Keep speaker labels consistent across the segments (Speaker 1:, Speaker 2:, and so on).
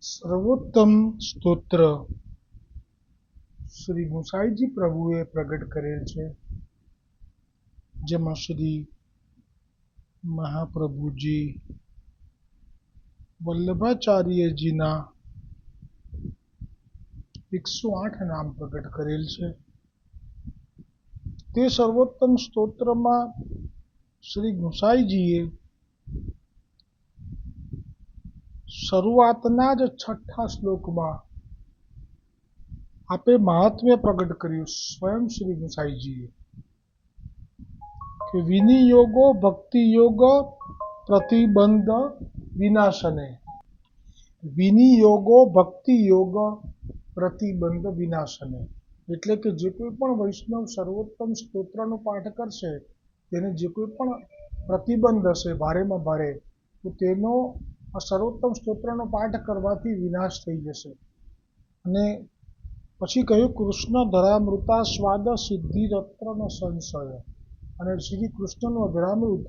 Speaker 1: સર્વોત્તમ સ્તોત્ર શ્રી ગુસાઈજી પ્રભુએ પ્રગટ કરેલ છે, જેમાં શ્રી મહાપ્રભુજી વલ્લભાચાર્યજીના 108 નામ પ્રગટ કરેલ છે. તે સર્વોત્તમ સ્તોત્રમાં શ્રી ગુસાઈજીએ શરૂઆતના જ 6ઠ્ઠા શ્લોકમાં આપે મહાત્મ્ય પ્રગટ કર્યું. સ્વયં શ્રી ગુસાઈજીએ કે વિનિયોગો ભક્તિયોગ પ્રતિબંધ વિનાશને. વિનિયોગો ભક્તિયોગ પ્રતિબંધ વિનાશને એટલે કે જે કોઈ પણ વૈષ્ણવ સર્વોત્તમ સ્તોત્રનો પાઠ કરશે તેને જે કોઈ પણ પ્રતિબંધ હશે ભારેમાં ભારે, તો તેનો આ સર્વોત્તમ સ્તોત્રનો પાઠ કરવાથી વિનાશ થઈ જશે. અને પછી કહ્યું કૃષ્ણ ધરામૃતા સ્વાદ સિદ્ધિરત્ર ન સંશય. અને શ્રી કૃષ્ણનું અધરામૃત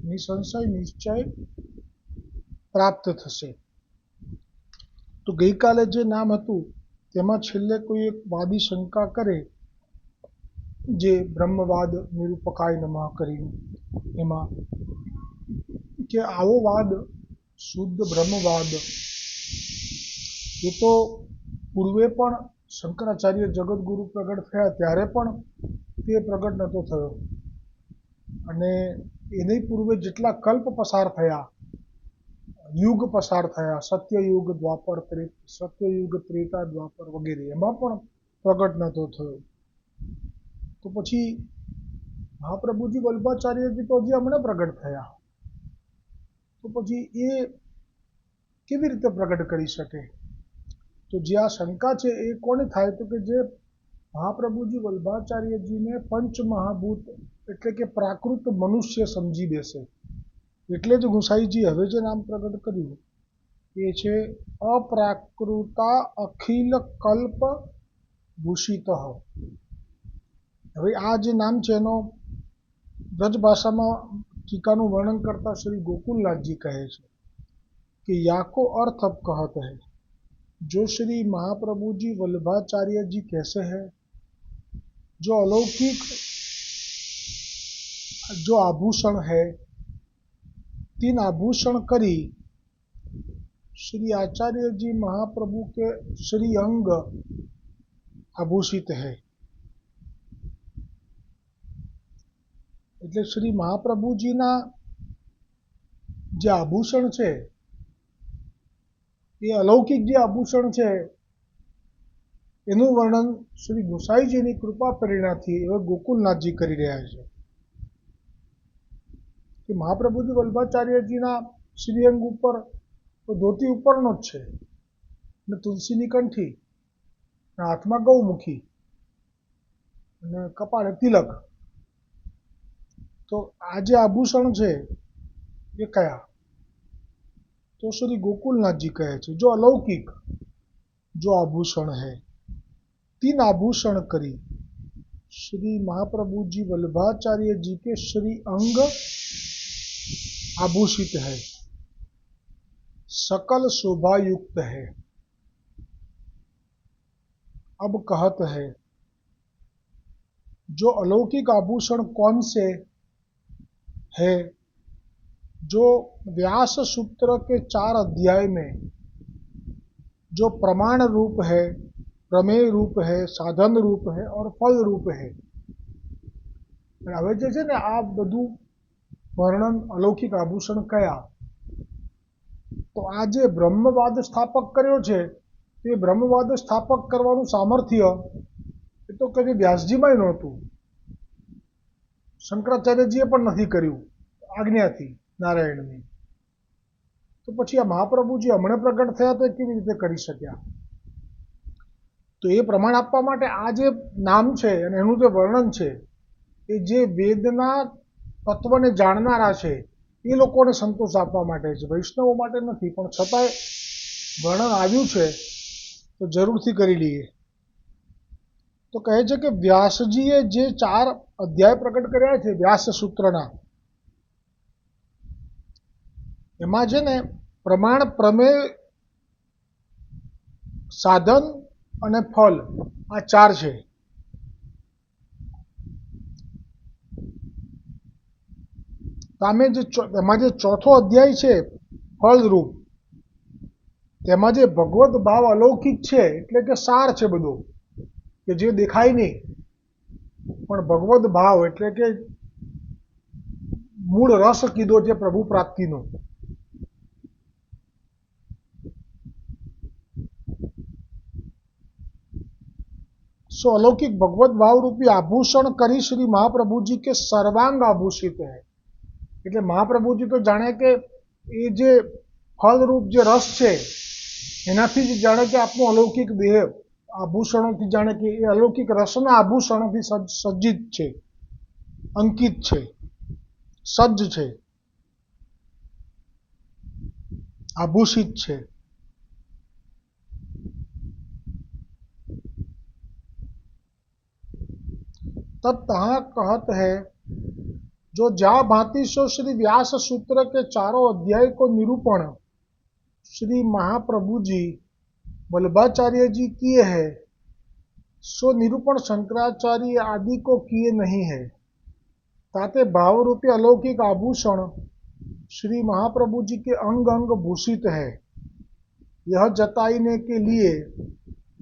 Speaker 1: નિસંશય નિશ્ચય પ્રાપ્ત થશે. તો ગઈકાલે જે નામ હતું તેમાં છેલ્લે કોઈ એક વાદી શંકા કરે, જે બ્રહ્મવાદ નિરૂપકાય નમઃ કરીને, એમાં કે આવો વાદ શુદ્ધ બ્રહ્મવાદ એ તો પૂર્વે પણ શંકરાચાર્ય જગતગુરુ પ્રગટ થયા ત્યારે પણ તે પ્રગટ નહોતો થયો. અને એની પૂર્વે જેટલા કલ્પ પસાર થયા, યુગ પસાર થયા, સત્યયુગ દ્વાપર સત્યયુગ ત્રેતા દ્વાપર વગેરે, એમાં પણ પ્રગટ નહોતો થયો. તો પછી મહાપ્રભુજી વલ્લભાચાર્યજી તો હજી હમણાં પ્રગટ થયા, તો પછી એ કેવી રીતે પ્રગટ કરી શકે? તો જે આ શંકા છે એ કોને થાય? તો કે જે મહાપ્રભુજી વલ્લભાચાર્યજીને પંચમહાભૂત એટલે કે પ્રાકૃત મનુષ્ય સમજી બેસે. એટલે જ ગુસાઈજી હવે જે નામ પ્રગટ કર્યું એ છે અપ્રાકૃતા અખિલ કલ્પ ભૂષિત. હવે આ જે નામ છે એનો બ્રજ ભાષામાં ટીકાનું વર્ણન કરતા શ્રી ગોકુલનાથજી કહે છે કે યાકો अर्थ अब कहत है, जो श्री महाप्रभु जी वल्लभाचार्य जी कैसे हैं, जो अलौकिक जो आभूषण है, तीन आभूषण करी श्री आचार्य जी महाप्रभु के श्री अंग आभूषित है. એટલે શ્રી મહાપ્રભુજીના જે આભૂષણ છે એ અલૌકિક જે આભૂષણ છે એનું વર્ણન શ્રી ગુસાઈજીની કૃપા પ્રેરણાથી હવે ગોકુલનાથજી કરી રહ્યા છે. કે મહાપ્રભુજી વલ્લભાચાર્યજીના શ્રીઅંગ ઉપર તો ધોતી ઉપરનો જ છે, અને તુલસીની કંઠી, હાથમાં ગૌમુખી અને કપાળે તિલક. તો આ જે આભૂષણ છે એ કયા? तो श्री गोकुलनाथ जी कहे छे जो अलौकिक जो आभूषण है, तीन आभूषण करी श्री महाप्रभु जी वल्लभाचार्य जी के श्री अंग आभूषित है, सकल शोभा युक्त है. अब कहत है जो अलौकिक आभूषण कौन से है? जो व्यास सूत्र के 4 अध्याय में जो प्रमाण रूप है, प्रमेय रूप है, साधन रूप है और फल रूप है. હવે જે છે ને આ બધું વર્ણન અલૌકિક આભૂષણ કયા, તો આ જે બ્રહ્મવાદ સ્થાપક કર્યો છે તે બ્રહ્મવાદ સ્થાપક કરવાનું સામર્થ્ય એ તો કદી વ્યાસજીમાં નહોતું, શંકરાચાર્યજીએ પણ નથી કર્યું આજ્ઞાથી નારાયણની. તો પછી આ મહાપ્રભુજી હમણાં પ્રગટ થયા તો કેવી રીતે કરી શક્યા? તો એ પ્રમાણ આપવા માટે આ જે નામ છે અને એનું જે વર્ણન છે એ જે વેદના તત્વને જાણનારા છે એ લોકોને સંતોષ આપવા માટે છે, વૈષ્ણવો માટે નથી. પણ છતાંય વર્ણન આવ્યું છે તો જરૂરથી કરી લઈએ. તો કહે છે કે વ્યાસજીએ જે 4 અધ્યાય પ્રગટ કર્યા છે વ્યાસ સૂત્રના, એમાં છે ને પ્રમાણ પ્રમેય સાધન અને ફલ આ ચાર છે. એમાં જે ચોથો અધ્યાય છે ફળરૂપ, તેમાં જે ભગવત ભાવ અલૌકિક છે એટલે કે સાર છે બધો, કે જે દેખાય નહીં પણ ભગવત ભાવ એટલે કે મૂળ રસ કીધો છે પ્રભુ પ્રાપ્તિનો. सो अलौकिक भगवत भाव रूपी आभूषण करी श्री महाप्रभु जी के सर्वांग आभूषित है. એટલે મહાપ્રભુજી તો જાણે કે એ જે ફળરૂપ જે રસ છે એનાથી જ જાણે કે આપણું અલૌકિક દેહ આભૂષણોથી જાણે કે એ અલૌકિક રસના આભૂષણોથી સજ્જિત છે, અંકિત છે, સજ્જ છે, આભૂષિત છે. तब तहाँ कहत है जो जा भांति सो श्री व्यास सूत्र के चारों अध्याय को निरूपण श्री महाप्रभु जी वल्लभाचार्य जी किए हैं, सो निरूपण शंकराचार्य आदि को किए नहीं है. ताते भाव रूपी अलौकिक आभूषण श्री महाप्रभु जी के अंग अंग भूषित है. यह जताने के लिए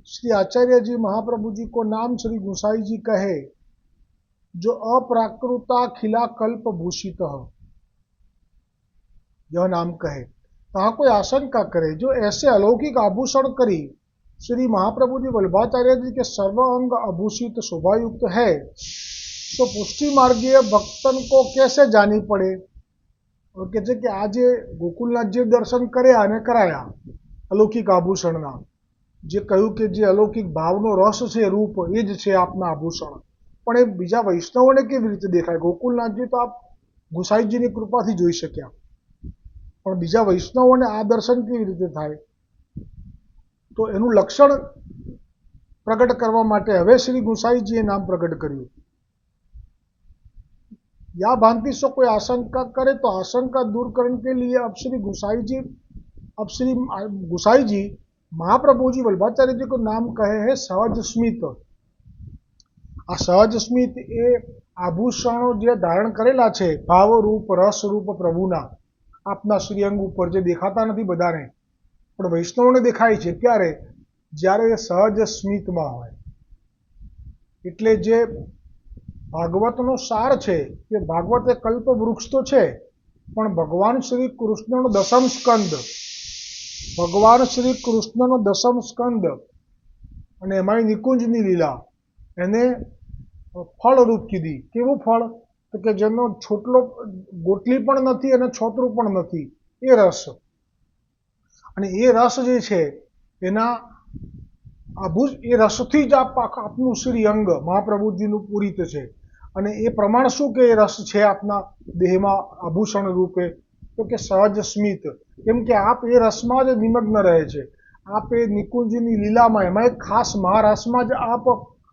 Speaker 1: श्री आचार्य जी महाप्रभु जी को नाम श्री गोसाई जी कहे, जो अप्राकृता खिला कल्प भूषित यह नाम कहे. कहा कोई आशंका करे जो ऐसे अलौकिक आभूषण करी श्री महाप्रभु जी वल्लभाचार्य जी के सर्व अंग आभूषित शोभायुक्त है, तो पुष्टि मार्गीय भक्तन को कैसे जानी पड़े. और कहते कि आज गोकुलनाथ जी दर्शन કર્યા અને કરાયા અલૌકિક આભૂષણના, જે કહ્યું કે જે અલૌકિક ભાવનો રસ છે, રૂપ એ જ છે આપના આભૂષણ. પણ એ બીજા વૈષ્ણવોને કેવી રીતે દેખાય? ગોકુલનાથજી તો આપ ગુસાઈજીની કૃપાથી જોઈ શક્યા, પણ બીજા વૈષ્ણવોને આ દર્શન કેવી રીતે થાય? તો એનું લક્ષણ પ્રગટ કરવા માટે હવે શ્રી ગુસાઈજીએ નામ પ્રગટ કર્યું. या भांति से कोई आशंका करे तो आशंका दूर करने के लिए अब श्री गुसाई जी महाप्रभु जी वल्लभाचार्य जी को नाम कहे हैं सहज स्मित. आ सहज स्मित ए आभूषणों जे धारण करेला छे भाव रूप रस रूप प्रभुना आपना श्रीअंग उपर जे देखाता नहीं बधाने पण वैष्णवोने देखाय छे. क्यारे? ज्यारे सहज स्मितमां होय. एटले जे भागवतनो सार छे કે ભાગવત એ કલ્પ વૃક્ષ તો છે, પણ ભગવાન શ્રી કૃષ્ણનો દસમ સ્કંદ, ભગવાન શ્રી કૃષ્ણનો દસમ સ્કંદ અને એમાંય નિકુંજની લીલા એને ફળરૂપ કીધી. કેવું ફળ? તો કે જેનો છોટલો ગોટલી પણ નથી અને છોતરું પણ નથી, એ રસ. અને એ રસ જે છે એના એ રસથી જ આપનું શ્રી અંગ મહાપ્રભુજીનું પૂરિત છે. અને એ પ્રમાણ શું કે એ રસ છે આપના દેહમાં આભૂષણ રૂપે? તો કે સહજ સ્મિત. કેમ કે આપ એ રસમાં જ નિમગ્ન રહે છે. આપ એ નિકુંજની લીલામાં, એમાં એક ખાસ મહારસમાં જ આપ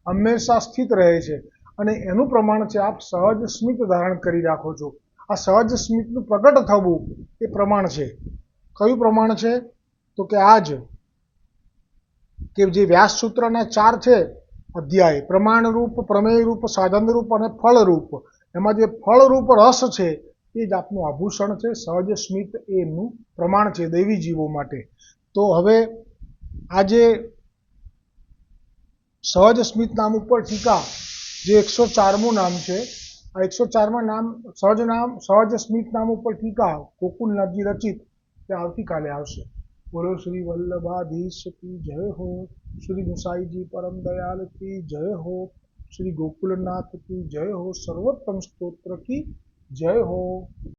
Speaker 1: હંમેશા સ્થિત રહે છે. અને એનું પ્રમાણ છે આપ સહજ સ્મિત ધારણ કરી રાખો છો. આ સહજ સ્મિતનું પ્રગટ થવું એ પ્રમાણ છે. કયું પ્રમાણ છે? તો કે આજ કે જે વ્યાસ સૂત્રના 4 છે અધ્યાય, પ્રમાણ રૂપ, પ્રમેય રૂપ, સાધન રૂપ અને ફળ રૂપ, એમાં જે ફળ રૂપ રસ છે એ જ આપનું આભૂષણ છે. સહજ સ્મિત એ એમનું પ્રમાણ છે દૈવી જીવો માટે. તો હવે આ જે સહજ સ્મિત નામ ઉપર ટીકા, જે 104મું નામ છે, આ 104માં નામ સહજ સ્મિત નામ ઉપર ટીકા ગોકુલનાથજી રચિત, તે આવતીકાલે આવશે. बोलो श्री वल्लभाधीश की जय हो, श्री गुसाई जी परम दयाल की जय हो, श्री गोकुलनाथ की जय हो, सर्वोत्तम स्तोत्र की जय हो.